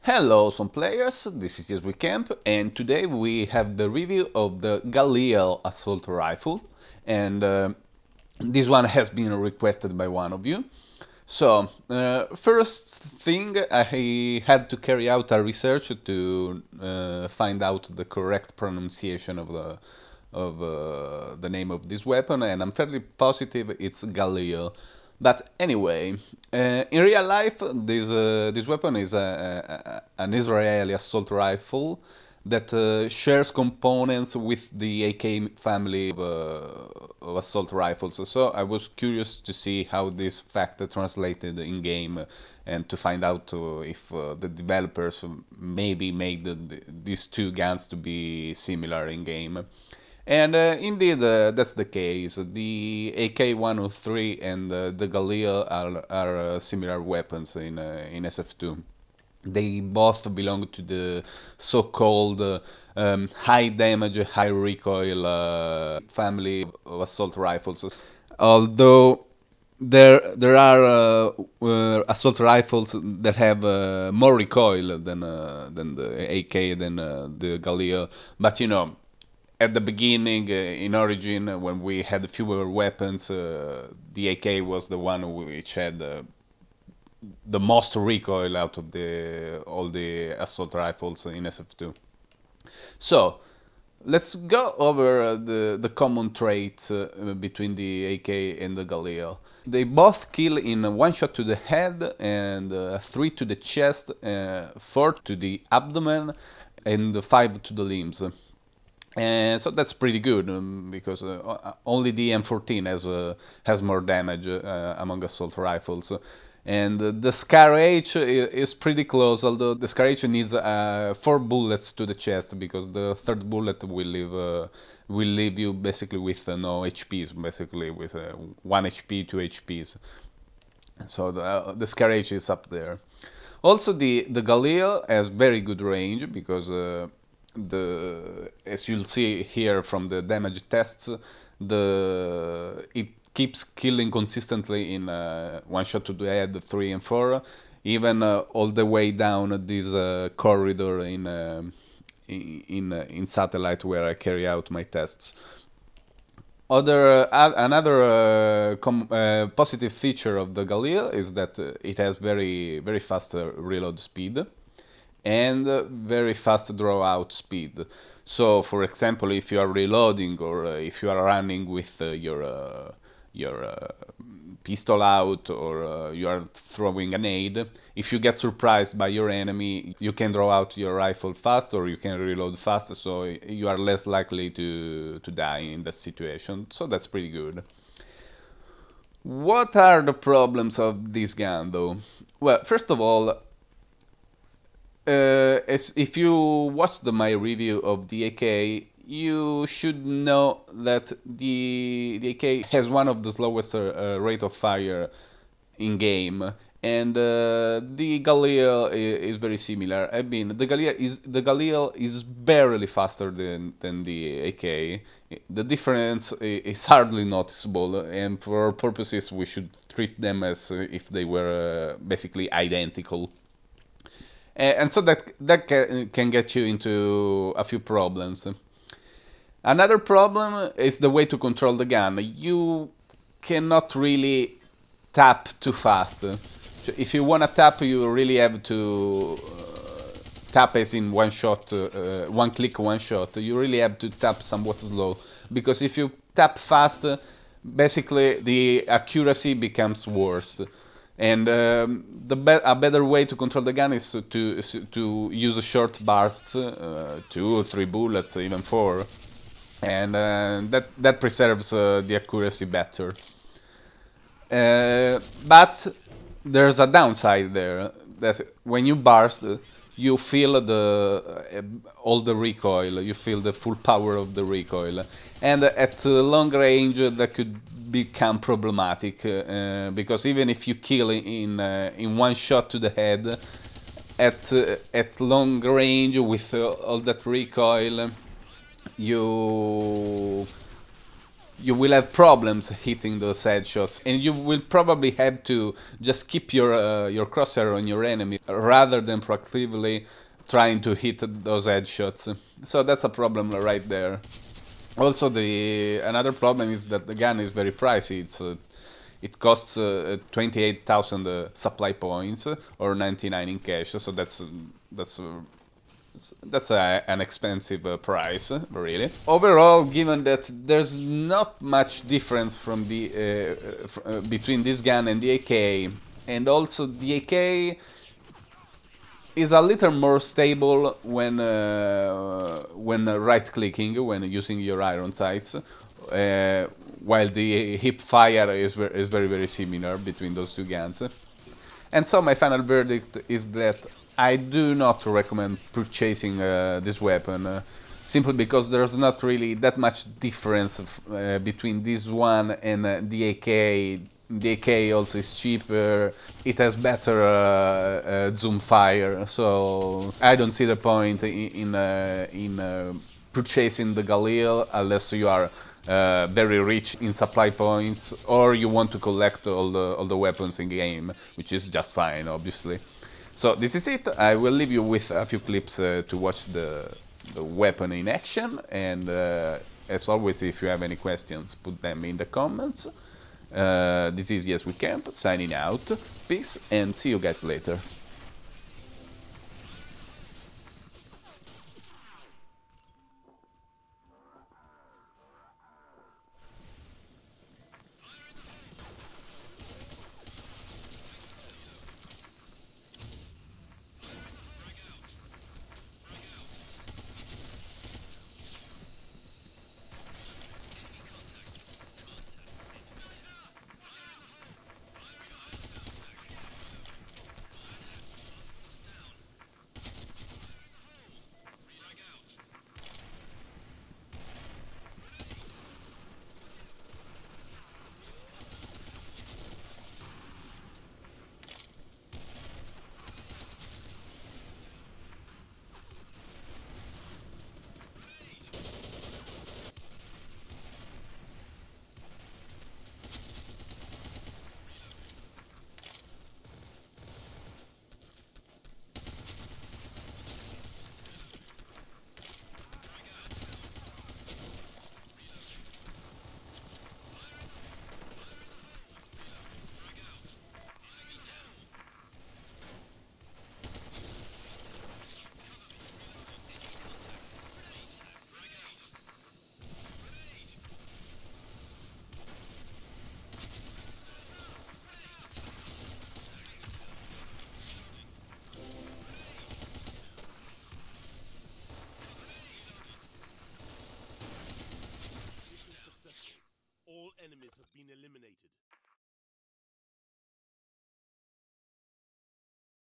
Hello some players, this is S.K.I.L.L, and today we have the review of the Galil assault rifle, and this one has been requested by one of you. So, first thing, I had to carry out a research to find out the correct pronunciation of the name of this weapon, and I'm fairly positive it's Galil. But anyway, in real life, this weapon is an Israeli assault rifle that shares components with the AK family of assault rifles. So I was curious to see how this fact translated in game and to find out if the developers maybe made these two guns to be similar in game. And indeed, that's the case. The AK-103 and the Galil are similar weapons in SF2. They both belong to the so-called high damage, high recoil family of assault rifles. Although there are assault rifles that have more recoil than the AK, than the Galil, but you know, at the beginning, in Origin, when we had fewer weapons, the AK was the one which had the most recoil out of all the assault rifles in SF2. So, let's go over the common traits between the AK and the Galil. They both kill in one shot to the head, and 3 to the chest, 4 to the abdomen, and 5 to the limbs. And so that's pretty good because only the M14 has more damage among assault rifles. And the S.K.I.L.H is pretty close, although the S.K.I.L.H needs 4 bullets to the chest, because the third bullet will leave you basically with no HPs, basically with 1 HP, 2 HPs. So the S.K.I.L.H is up there. Also, the Galil has very good range, because as you'll see here from the damage tests, it keeps killing consistently in one shot to the head, 3 and 4, even all the way down this corridor in satellite where I carry out my tests. Another positive feature of the Galil is that it has very fast reload speed and very fast draw out speed. So, for example, if you are reloading, or if you are running with your pistol out, or you are throwing a nade, if you get surprised by your enemy, you can draw out your rifle fast, or you can reload fast, so you are less likely to die in that situation. So that's pretty good. What are the problems of this gun, though? Well, first of all, if you watched my review of the AK, you should know that the AK has one of the slowest rate of fire in game, and the Galil is very similar. I mean, the Galil is barely faster than the AK. The difference is hardly noticeable, and for our purposes, we should treat them as if they were basically identical. And so that can get you into a few problems. Another problem is the way to control the gun. You cannot really tap too fast. If you want to tap, you really have to tap as in one shot, one click, one shot. You really have to tap somewhat slow, because if you tap fast, basically the accuracy becomes worse. And a better way to control the gun is to use short bursts, 2 or 3 bullets, even 4, and that preserves the accuracy better. But there's a downside there, that when you burst, you feel all the recoil, you feel the full power of the recoil, and at long range that could become problematic, because even if you kill in one shot to the head, at long range with all that recoil, you you will have problems hitting those headshots, and you will probably have to just keep your crosshair on your enemy rather than proactively trying to hit those headshots. So that's a problem right there. Also, another problem is that the gun is very pricey. It costs 28,000 supply points or 99 in cash. So that's an expensive price, really. Overall, given that there's not much difference from between this gun and the AK, and also the AK is a little more stable when right-clicking, when using your iron sights, while the hip fire is very very similar between those two guns. And so my final verdict is that I do not recommend purchasing this weapon, simply because there's not really that much difference between this one and the AK. The AK also is cheaper, it has better zoom fire, so I don't see the point in purchasing the Galil unless you are very rich in supply points or you want to collect all the weapons in game, which is just fine, obviously. So this is it. I will leave you with a few clips to watch the weapon in action, and as always, if you have any questions, put them in the comments. This is Yes We Camp, signing out. Peace, and see you guys later. Mission successful. All enemies have been eliminated.